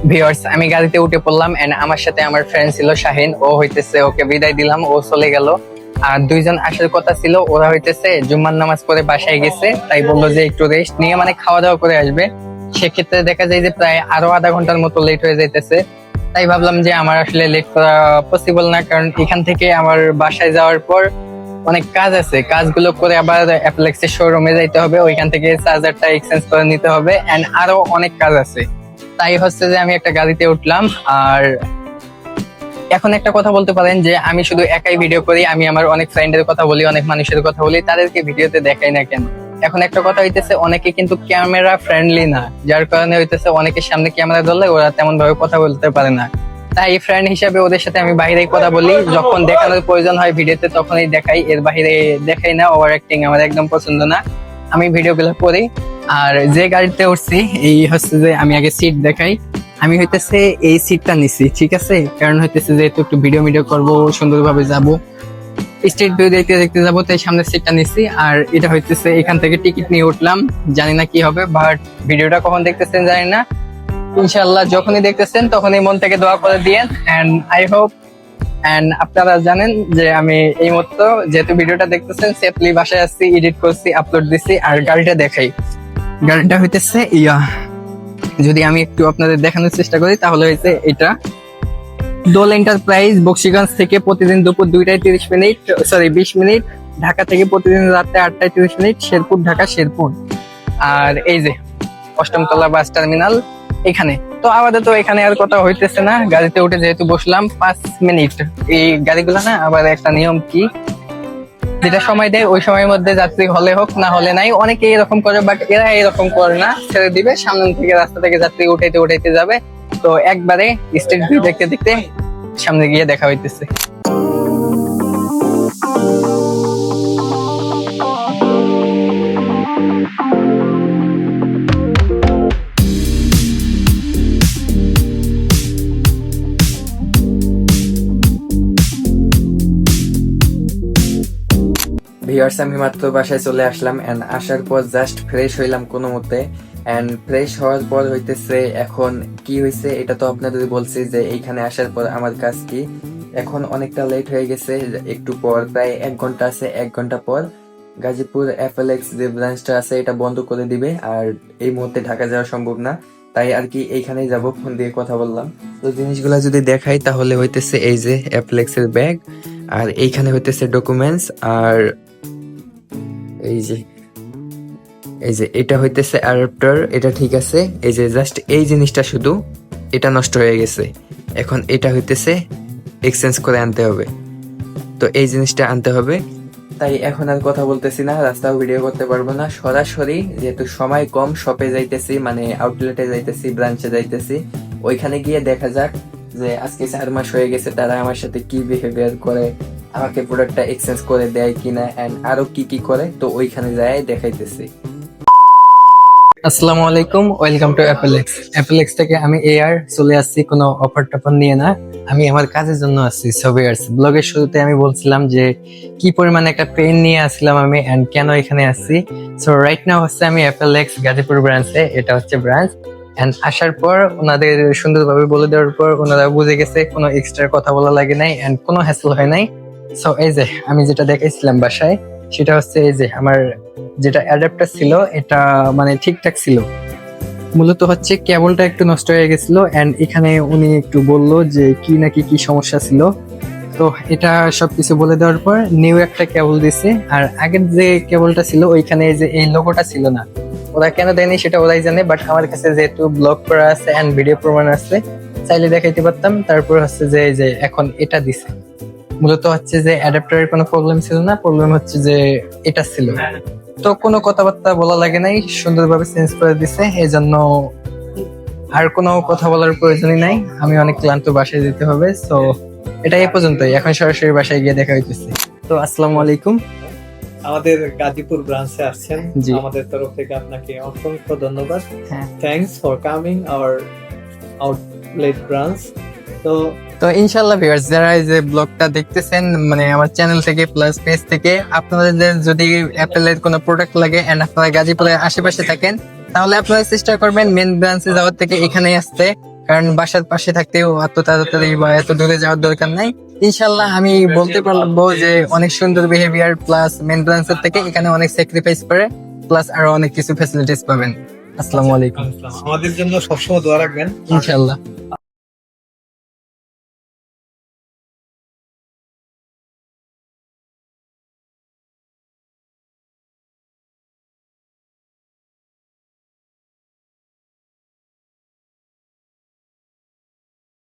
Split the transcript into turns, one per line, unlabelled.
Viewers, আমি গাড়িতে উঠে পড়লাম এন্ড আমার সাথে আমার ফ্রেন্ড ছিল শাহিন। ও হইতেছে ওকে বিদায় দিলাম, ও চলে গেল। আর দুইজন আসার কথা ছিল, ওরা হইতেছে জুম্মার নামাজ পড়ে বাসায় গেছে, তাই বললো যে একটু রেস্ট নিয়ে মানে খাওয়া দাওয়া করে আসবে। সেক্ষেত্রে দেখা যায় যে প্রায় আরো আধা ঘন্টার মতো লেট হয়ে যাইতেছে। তাই ভাবলাম যে আমার আসলে লেট করা পসিবল না, কারণ এখান থেকে আমার বাসায় যাওয়ার পর অনেক কাজ আছে, কাজগুলো করে আবার অ্যাপলেক্সের শোরুমে যাইতে হবে, ওইখান থেকে চার্জারটা এক্সচেঞ্জ করে নিতে হবে এন্ড আরো অনেক কাজ আছে। তাই হচ্ছে যে আমি একটা গাড়িতে উঠলাম। আর এখন একটা কথা বলতে পারেন যে আমি শুধু একাই ভিডিও করি, আমি আমার অনেক ফ্রেন্ডের কথা বলি, অনেক মানুষের কথা বলি, তাদেরকে ভিডিওতে দেখাই না কেন? এখন একটা কথা হইতেছে, অনেকে কিন্তু ক্যামেরা ফ্রেন্ডলি না, যার কারণে হইতেছে অনেকের সামনে ক্যামেরা ধরলে ওরা তেমন ভাবে কথা বলতে পারে না। তাই ফ্রেন্ড হিসাবে ওদের সাথে আমি বাইরেই কথা বলি, যখন দেখানোর প্রয়োজন হয় ভিডিওতে তখনই দেখাই, এর বাইরে দেখাই না। ওভার অ্যাক্টিং আমার একদম পছন্দ না, আমি ভিডিওগুলো করি। আর যে গাড়িতে উঠছি এই হচ্ছে যে আমি আগে সিট দেখাই। আমি হইতেছে এই সিটটা নিছি, ঠিক আছে? কারণ হইতেছে যে একটু ভিডিও ভিডিও করবো, সুন্দরভাবে যাব, স্ট্রিট ভিউ দেখতে দেখতে যাবো, তাই সামনের সিটটা নিছি। আর এটা হইতেছে এখান থেকে টিকিট নিয়ে উঠলাম, জানি না কি হবে, বাট ভিডিওটা কখন দেখতেছেন জানি না। ইনশাআল্লাহ যখনই দেখতেছেন তখনই মন থেকে দোয়া করে দিয়েন এন্ড আই হোপ। এন্ড আপনারা জানেন যে আমি এই মতো যেহেতু ভিডিওটা দেখতেছেন সেফলি বাসায় আসছি, এডিট করছি, আপলোড দিছি। আর গাড়িটা দেখাই, গাড়িটা হইতেছে যদি আমি একটু আপনাদের দেখানোর চেষ্টা করি তাহলে হইছে এটা দোল এন্টারপ্রাইজ, বক্সিগঞ্জ থেকে প্রতিদিন দুপুর 2টায় 20 মিনিট, ঢাকা থেকে প্রতিদিন রাতে 8টায় 30 মিনিট, শেরপুর ঢাকা শেরপুর। আর এই যে অষ্টমতলা বাস টার্মিনাল এখানে। তো আমাদের তো এখানে আর কথা হইতেছে না, গাড়িতে উঠে যেহেতু বসলাম 5 মিনিট। এই গাড়িগুলো না আবার একটা নিয়ম কি, যেটা সময় দেয় ওই সময়ের মধ্যে যাত্রী হলে হোক না হলে নাই, অনেকে এরকম করে, বাট এরা এরকম করে না, ছেড়ে দিবে সামনে থেকে, রাস্তা থেকে যাত্রী উঠাইতে উঠাইতে যাবে। তো একবারে স্ট্রিট ভিউ দেখতে দেখতে সামনে গিয়ে দেখা হইতেছে। ভিউয়ার্স, আমি মাত্র বাসায় চলে আসলাম এন্ড আসার পর জাস্ট ফ্রেশ হইলাম কোনো মতে। এন্ড ফ্রেশ হওয়ার পর হইতেছে এখন কি হয়েছে এটা তো আপনাদের বলছি যে এইখানে আসার পর আমার কাজ কি। এখন অনেকটা লেট হয়ে গেছে, একটু পর প্রায় 1 ঘন্টা আছে, 1 ঘন্টা পর গাজীপুর অ্যাপলেক্স যে ব্রাঞ্চটা আছে এটা বন্ধ করে দিবে। আর এই মুহূর্তে ঢাকা যাওয়া সম্ভব না, তাই আর কি এইখানেই যাব, ফোন দিয়ে কথা বললাম। তো জিনিসগুলা যদি দেখাই তাহলে হইতেছে এই যে অ্যাপলেক্সের ব্যাগ, আর এইখানে হইতেছে ডকুমেন্টস, আর এই যে এটা হইতেছে অ্যাডাপ্টার, এটা ঠিক আছে। এই যে জাস্ট এই জিনিসটা শুধু এটা নষ্ট হয়ে গেছে, এখন এটা হইতেছে এক্সচেঞ্জ করে আনতে হবে। তো এই জিনিসটা আনতে হবে, তাই এখন আর কথা বলতেছি না, রাস্তাও ভিডিও করতে পারবো না, সরাসরি যেহেতু সময় কম শপে যাইতেছি, মানে আউটলেটে যাইতেছি, ব্রাঞ্চে যাইতেছি। ওইখানে গিয়ে দেখা যাক যে আজকে 4 মাস হয়ে গেছে তারা আমার সাথে কি বিহেভিয়ার করে, আমাকে প্রোডাক্টটা এক্সচেঞ্জ করে দেয় কিনা এন্ড আরো কি কি করে। তো ওইখানে যাই দেখাইতেছি। আসসালামু আলাইকুম, ওয়েলকাম টু অ্যাপলেক্স। অ্যাপলেক্স থেকে আমি চলে আসছি কোনো অফার টফার নিয়ে না, আমি আমার কাজের জন্য আসছি। সো ভিউয়ার্স, ব্লগের শুরুতে আমি বলছিলাম যে কি পরিমাণে একটা পেন নিয়ে আসছিলাম আমি এন্ড কেন এখানে আসছি। সো রাইট নাও হচ্ছে আমি অ্যাপলেক্স গাজীপুর ব্রাঞ্চে, এটা হচ্ছে ব্রাঞ্চ। এন্ড আসার পর ওনাদের সুন্দরভাবে বলে দেওয়ার পর ওনারা বুঝে গেছে, কোনো এক্সট্রা কথা বলা লাগে নাই এন্ড কোনো হ্যাসেল হয় নাই। সো এই যে আমি যেটা দেখাইছিলাম বাসায়, সেটা হচ্ছে এই যে আমার যেটা অ্যাডাপ্টার ছিল এটা মানে ঠিকঠাক ছিল, মূলত হচ্ছে কেবলটা একটু নষ্ট হয়ে গেছিল এন্ড এখানে উনি একটু বললো যে কি নাকি কি সমস্যা ছিল। তো এটা সবকিছু বলে দেওয়ার পর নিউ একটা কেবল দিছে। আর আগের যে কেবলটা ছিল ওইখানে যে এই লোগোটা ছিল না, ওরা কেন দেয়নি সেটা ওরাই জানে, বাট আমার কাছে যেহেতু ব্লগ করা আছে এন্ড ভিডিও প্রমাণ আছে, চাইলে দেখাইতে পারতাম। তারপর হচ্ছে যে এখন এটা দিছে, মূলত হচ্ছে যে অ্যাডাপ্টারের কোনো প্রবলেম ছিল না, প্রবলেম হচ্ছে যে এটা ছিল। তো কোনো কথাবার্তা বলা লাগে নাই, সুন্দরভাবে চেঞ্জ করে দিছে, এই জন্য আর কোনো কথা বলার প্রয়োজনই নাই। আমি অনেক ক্লান্ত, বাসায় যেতে হবে। সো এটা এই পর্যন্তই, এখন সরাসরি বাসায় গিয়ে দেখা হইতেছে। তো আসসালামু আলাইকুম।
আমাদের গাজীপুর ব্রাঞ্চে আসছেন,
জি।
আমাদের তরফ থেকে আপনাকে অসংখ্য ধন্যবাদ।
হ্যাঁ।
Thanks for coming our outlet branch.
তো ইনশাআল্লাহ ভিউয়ার্স, যারা এই যে ব্লগটা দেখতেছেন মানে আমার চ্যানেল থেকে প্লাস পেজ থেকে, আপনাদের যদি অ্যাপেলের কোনো প্রোডাক্ট লাগে এন্ড আপনারা গাজীপুরের আশেপাশে থাকেন, তাহলে আপনারা চেষ্টা করবেন মেন ব্রাঞ্চে যাওয়ার থেকে এখানেই আসতে। কারণ বাসার পাশে থাকতেও এত তাড়াতাড়ি বা এত দূরে যাওয়ার দরকার নাই। ইনশাল্লাহ আমি বলতে পারবো যে অনেক সুন্দর বিহেভিয়ার প্লাস মেনটেন্যান্সের থেকে এখানে অনেক স্যাক্রিফাইস করে প্লাস আরো অনেক কিছু ফ্যাসিলিটিস পাবেন। আসসালামু আলাইকুম।
আমাদের জন্য সবসময় দোয়া রাখবেন।
ইনশাল্লাহ।